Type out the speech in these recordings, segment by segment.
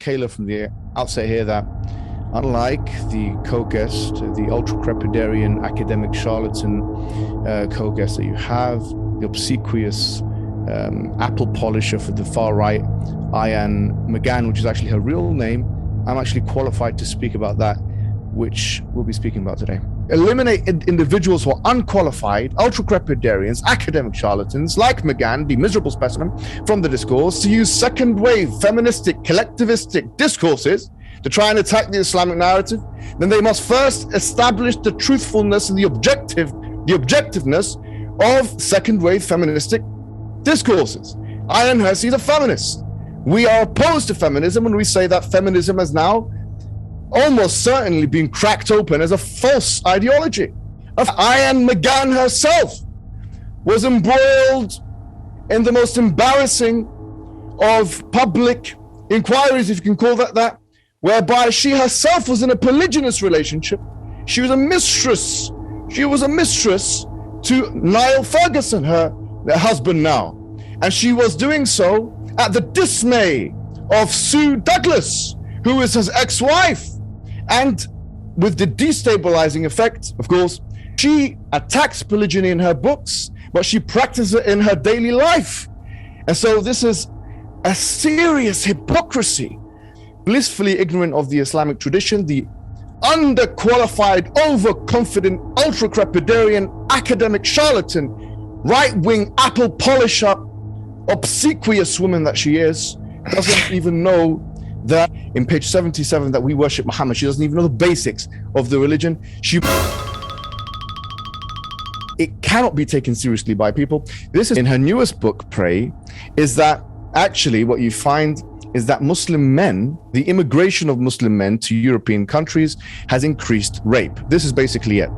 Kayla from the outset here that unlike the co-guest, the ultra-crepidarian academic charlatan co-guest that you have, the obsequious apple polisher for the far right, Ayan McGann, which is actually her real name, I'm actually qualified to speak about that, which we'll be speaking about today. Eliminate individuals who are unqualified, ultra-crepidarians, academic charlatans like McGann, the miserable specimen, from the discourse, to use second-wave feministic, collectivistic discourses to try and attack the Islamic narrative. Then they must first establish the truthfulness and the objectiveness of second-wave feministic discourses. Ayan Hirsi is a feminist. We are opposed to feminism when we say that feminism has now almost certainly been cracked open as a false ideology. Ayan McGann herself was embroiled in the most embarrassing of public inquiries, if you can call that, whereby she herself was in a polygynous relationship. She was a mistress. She was a mistress to Niall Ferguson, her husband now. And she was doing so at the dismay of Sue Douglas, who is his ex-wife. And with the destabilizing effect, of course, she attacks polygyny in her books, but she practices it in her daily life. And so this is a serious hypocrisy. Blissfully ignorant of the Islamic tradition, the underqualified, overconfident, ultra-crepidarian, academic charlatan, right-wing apple polisher, obsequious woman that she is, doesn't even know that in page 77 that we worship Muhammad. She doesn't even know the basics of the religion. It cannot be taken seriously by people. This is in her newest book, Pray, is that actually what you find is that Muslim men, the immigration of Muslim men to European countries has increased rape. This is basically it.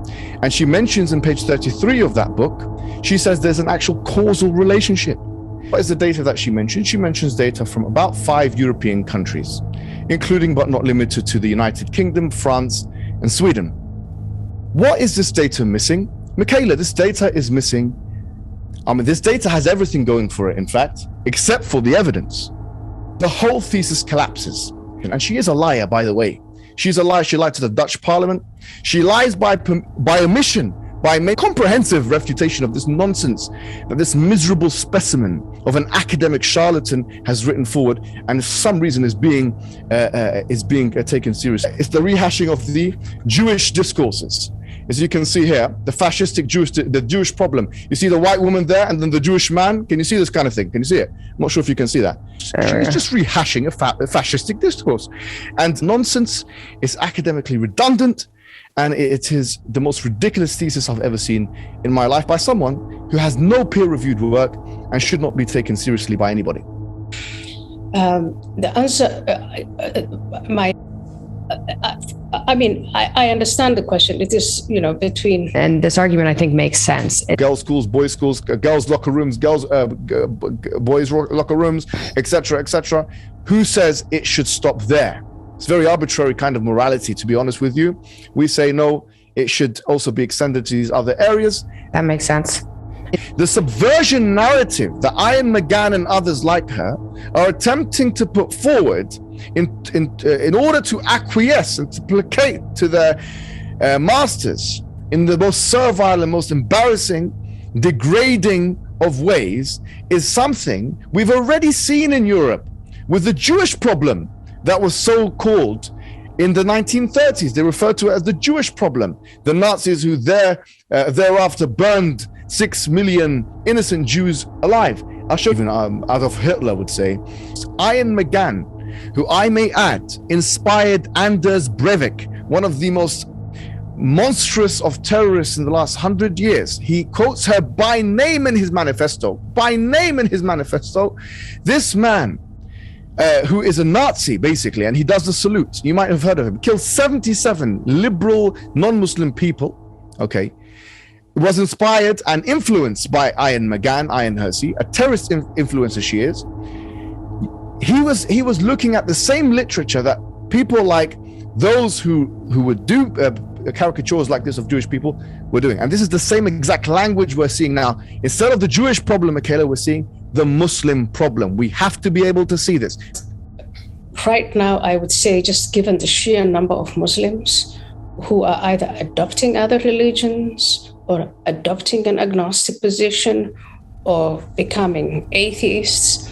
And she mentions in page 33 of that book, she says there's an actual causal relationship. What is the data that she mentions? She mentions data from about 5 European countries, including but not limited to the United Kingdom, France, and Sweden. What is this data missing? Michaela, this data is missing. This data has everything going for it, in fact, except for the evidence. The whole thesis collapses. And she is a liar, by the way. She's a liar. She lied to the Dutch Parliament. She lies by omission, by a comprehensive refutation of this nonsense that this miserable specimen of an academic charlatan has written forward, and for some reason is being taken seriously. It's the rehashing of the Jewish discourses. As you can see here, the fascistic the Jewish problem. You see the white woman there, and then the Jewish man. Can you see this kind of thing? Can you see it? I'm not sure if you can see that. She's just rehashing a fascistic discourse, and nonsense is academically redundant. And it is the most ridiculous thesis I've ever seen in my life by someone who has no peer-reviewed work and should not be taken seriously by anybody. The answer, I understand the question. It is, between... And this argument, I think, makes sense. Girls' schools, boys' schools, girls' locker rooms, boys' locker rooms, etc., etc. Who says it should stop there? It's very arbitrary kind of morality, to be honest with you. We say, no, it should also be extended to these other areas. That makes sense. The subversion narrative that Ayan McGann and others like her are attempting to put forward in order to acquiesce and to placate to their masters in the most servile and most embarrassing, degrading of ways is something we've already seen in Europe with the Jewish problem that was so called in the 1930s. They referred to it as the Jewish problem. The Nazis who thereafter burned 6 million innocent Jews alive. I'll show you, even Adolf Hitler would say. Ayan McGann, who I may add, inspired Anders Breivik, one of the most monstrous of terrorists in the last 100 years. He quotes her by name in his manifesto. By name in his manifesto. This man, who is a Nazi, basically, and he does the salute. You might have heard of him. Killed 77 liberal, non-Muslim people, okay? Was inspired and influenced by Ayan McGann, Ayan Hirsi, a terrorist influencer she is. He was looking at the same literature that people like those who would do caricatures like this of Jewish people were doing. And this is the same exact language we're seeing now. Instead of the Jewish problem, Michaela, we're seeing the Muslim problem. We have to be able to see this. right now, I would say, just given the sheer number of Muslims who are either adopting other religions or adopting an agnostic position or becoming atheists,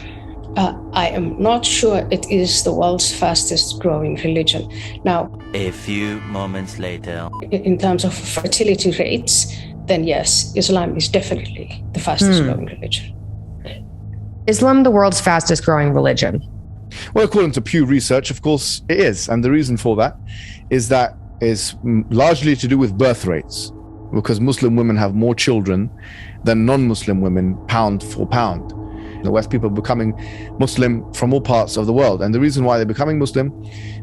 I am not sure it is the world's fastest growing religion. Now, a few moments later, in terms of fertility rates, then yes, Islam is definitely the fastest growing religion. Islam the world's fastest growing religion? Well, according to Pew Research, of course, it is. And the reason for that is largely to do with birth rates, because Muslim women have more children than non-Muslim women, pound for pound. In the West, people are becoming Muslim from all parts of the world. And the reason why they're becoming Muslim,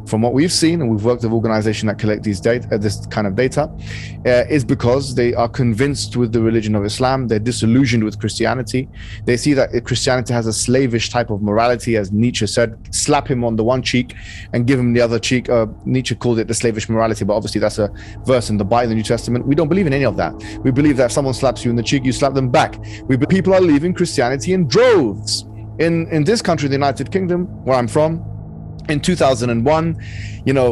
from what we've seen, and we've worked with organizations that collect these data, this kind of data, is because they are convinced with the religion of Islam. They're disillusioned with Christianity. They see that Christianity has a slavish type of morality, as Nietzsche said, slap him on the one cheek and give him the other cheek. Nietzsche called it the slavish morality, but obviously that's a verse in the Bible, the New Testament. We don't believe in any of that. We believe that if someone slaps you in the cheek, you slap them back. People are leaving Christianity in droves. In this country, the United Kingdom, where I'm from, in 2001,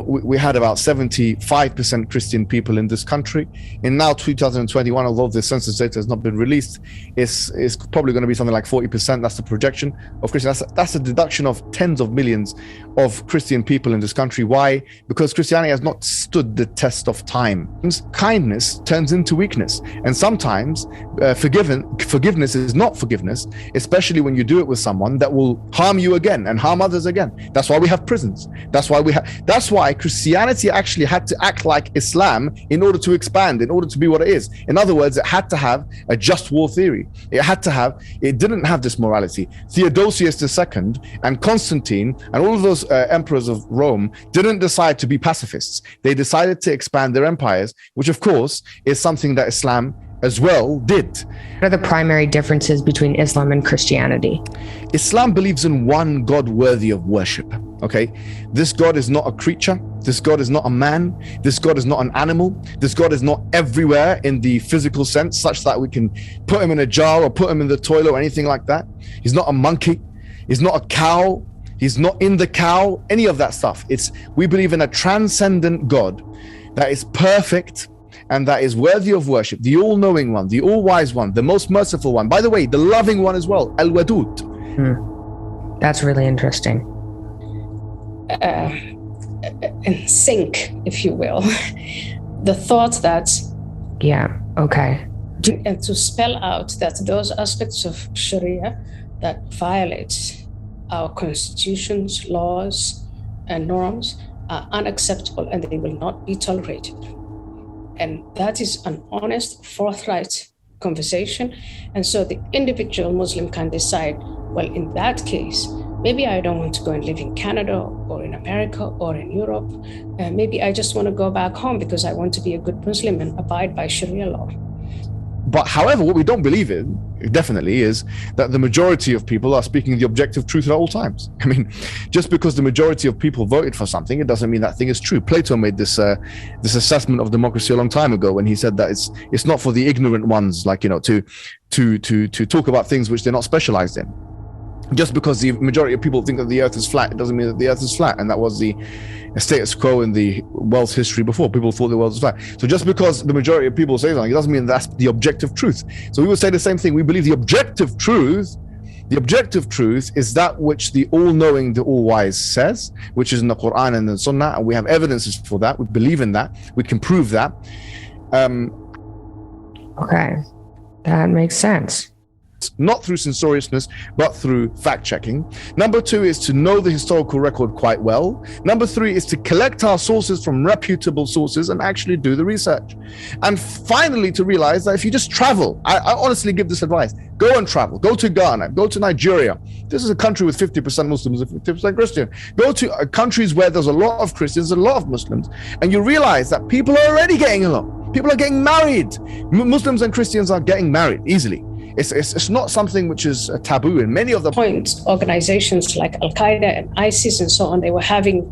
we had about 75% Christian people in this country. In now 2021, although the census data has not been released, it's probably going to be something like 40%. That's the projection of Christian. That's a deduction of tens of millions of Christian people in this country. Why? Because Christianity has not stood the test of time. Kindness turns into weakness, and sometimes forgiveness is not forgiveness, especially when you do it with someone that will harm you again and harm others again. That's why we have prisons. That's why Christianity actually had to act like Islam in order to expand, in order to be what it is. In other words, it had to have a just war theory. It didn't have this morality. Theodosius II and Constantine and all of those emperors of Rome didn't decide to be pacifists. They decided to expand their empires, which of course is something that Islam as well did. What are the primary differences between Islam and Christianity? Islam believes in one God worthy of worship. Okay, this God is not a creature. This God is not a man. This God is not an animal. This God is not everywhere in the physical sense, such that we can put him in a jar or put him in the toilet or anything like that. He's not a monkey. He's not a cow. He's not in the cow. Any of that stuff. We believe in a transcendent God that is perfect and that is worthy of worship, the all-knowing one, the all-wise one, the most merciful one. By the way, the loving one as well, Al-Wadud. That's really interesting. In sync, if you will, the thought that... Yeah, okay. And to spell out that those aspects of Sharia that violate our constitutions, laws, and norms are unacceptable and they will not be tolerated. And that is an honest, forthright conversation. And so the individual Muslim can decide, well, in that case, maybe I don't want to go and live in Canada or in America or in Europe. Maybe I just want to go back home because I want to be a good Muslim and abide by Sharia law. But however, what we don't believe in, definitely, is that the majority of people are speaking the objective truth at all times. I mean, just because the majority of people voted for something, it doesn't mean that thing is true. Plato made this assessment of democracy a long time ago when he said that it's not for the ignorant ones, like, to talk about things which they're not specialized in. Just because the majority of people think that the earth is flat, it doesn't mean that the earth is flat. And that was the status quo in the world's history before. People thought the world was flat. So just because the majority of people say something, it doesn't mean that's the objective truth. So we would say the same thing. We believe the objective truth is that which the all-knowing, the all-wise says, which is in the Quran and the Sunnah, and we have evidences for that. We believe in that. We can prove that. Okay, that makes sense. Not through censoriousness, but through fact-checking. Number 2 is to know the historical record quite well. Number 3 is to collect our sources from reputable sources and actually do the research. And finally, to realize that if you just travel, I honestly give this advice, go and travel, go to Ghana, go to Nigeria. This is a country with 50% Muslims and 50% Christian. Go to countries where there's a lot of Christians, a lot of Muslims, and you realize that people are already getting along. People are getting married. Muslims and Christians are getting married easily. It's not something which is a taboo in many of the points. Organizations like Al-Qaeda and ISIS and so on, they were having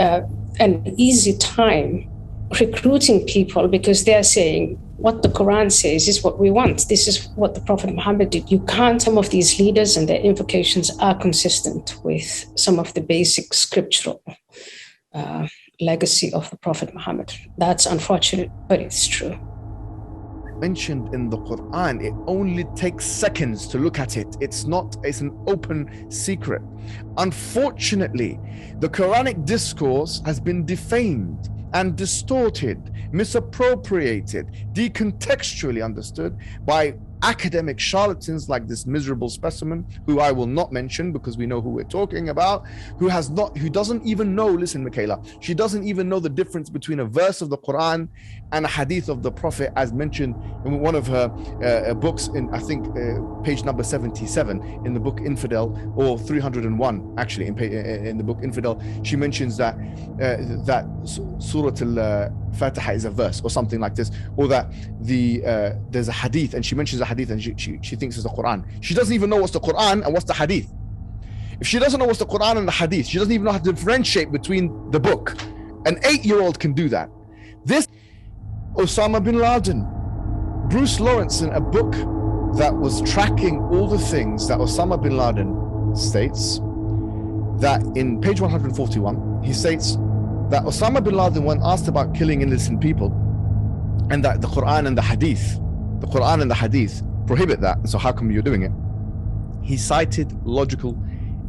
an easy time recruiting people because they're saying, what the Quran says is what we want. This is what the Prophet Muhammad did. You can't, some of these leaders and their invocations are consistent with some of the basic scriptural legacy of the Prophet Muhammad. That's unfortunate, but it's true. Mentioned in the Quran, it only takes seconds to look at it. It's an open secret. Unfortunately, the Quranic discourse has been defamed and distorted, misappropriated, decontextually understood by academic charlatans like this miserable specimen, who I will not mention because we know who we're talking about, who doesn't even know, listen, Michaela, she doesn't even know the difference between a verse of the Quran and a hadith of the Prophet, as mentioned in one of her books, in I think page number 77 in the book Infidel, or 301 actually in the book Infidel. She mentions that Surah Al-Fatiha is a verse or something like this, or that there's a hadith, and she mentions a hadith and she thinks it's the Quran. She doesn't even know what's the Quran and what's the hadith. If she doesn't know what's the Quran and the hadith, she doesn't even know how to differentiate between the book. An 8-year-old can do that. This Osama bin Laden, Bruce Lawrence, in a book that was tracking all the things that Osama bin Laden states, that in page 141, he states that Osama bin Laden, when asked about killing innocent people, and that the Quran and the Hadith prohibit that, so how come you're doing it? He cited logical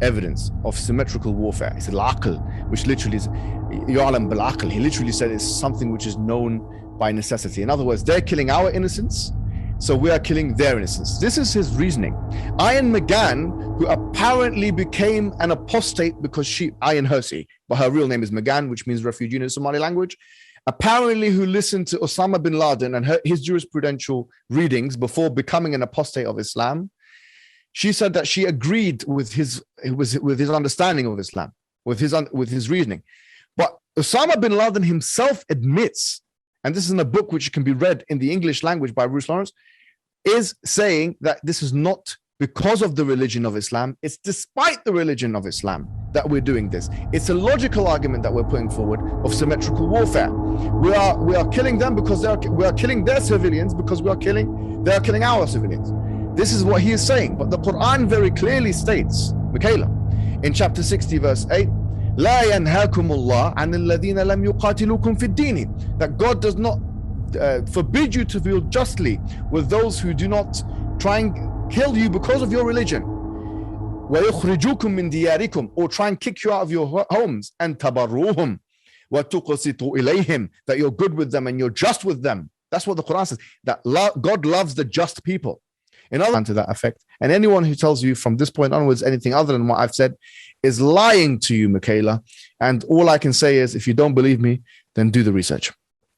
evidence of symmetrical warfare. He said al-aql, which literally is yu'lam bil-aql. He literally said it's something which is known by necessity. In other words, they're killing our innocence, so we are killing their innocence. This is his reasoning. Ayan McGann, who apparently became an apostate because Ayan Hirsi, but her real name is McGann, which means refugee in the Somali language, apparently who listened to Osama bin Laden and his jurisprudential readings before becoming an apostate of Islam. She said that she agreed with his understanding of Islam, with his reasoning. But Osama bin Laden himself admits, and this is in a book which can be read in the English language by Bruce Lawrence, is saying that this is not because of the religion of Islam, it's despite the religion of Islam that we're doing this. It's a logical argument that we're putting forward of symmetrical warfare. We are killing them because we are killing their civilians because they are killing our civilians. This is what he is saying. But the Quran very clearly states, Michaela, in chapter 60 verse 8, لا ينهاكم الله عن الذين لم يقاتلوكم في الدين, that God does not forbid you to deal justly with those who do not try and kill you because of your religion, ويخرجوكم من دياركم, or try and kick you out of your homes, and تبروهم وتقسطوا إليهم, that you're good with them and you're just with them. That's what the Quran says, that God loves the just people. In other words, to that effect. And anyone who tells you from this point onwards anything other than what I've said is lying to you, Michaela. And all I can say is, if you don't believe me, then do the research.